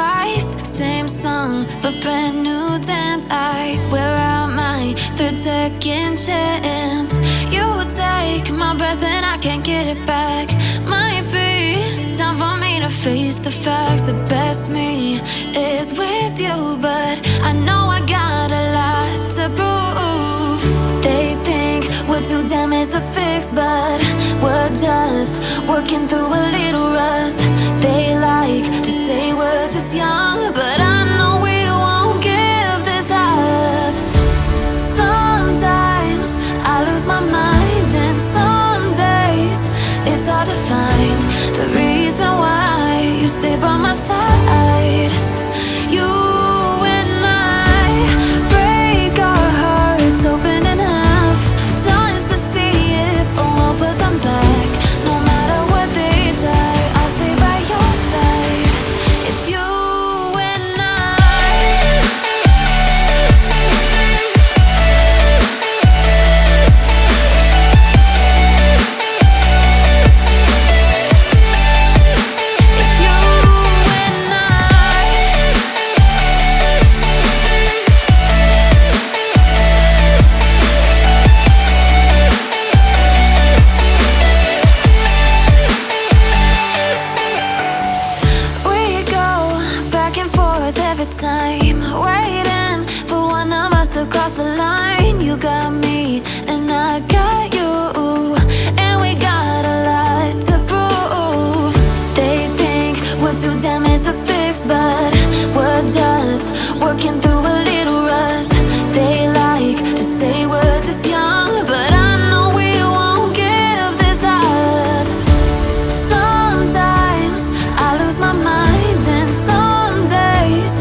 twice, same song, but brand new dance. I wear out my third second chance. You take my breath and I can't get it back. Might be time for me to face the facts. The best me is with you, but I know I got a lot to prove. They think we're too damaged to fix, but we're just working through a little rust. They like to say we're just young, but I know we won't give this up. Sometimes I lose my mind, and some days it's hard to find the reason why you stay by my side. You and I break our hearts open in half, just to see if we'll put them back. No matter what they try, I'll stay by your side. It's you and I. It's you and I. We go back and forth every time, waiting for one of us to cross the line. You got me and I got you, and we got a lot to prove. They think we're too damaged to fix, but we're just working through a little rust. They like to say we're just young, but I know we won't give this up. Sometimes I lose my mind, and some days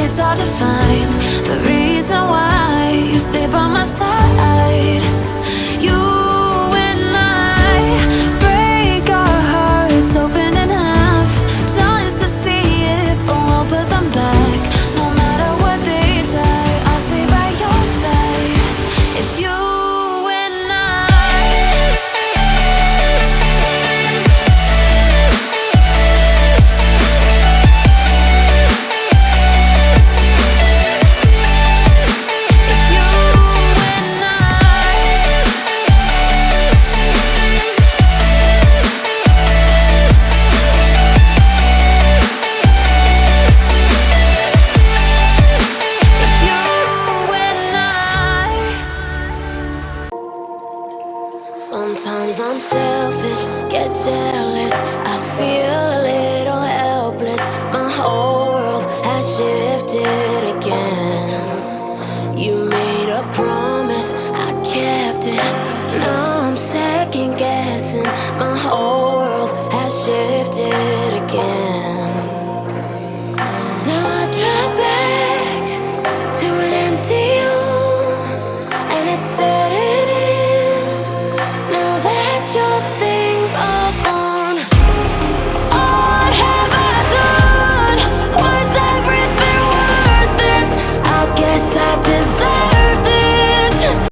it's hard to find the reason why you stay by my side.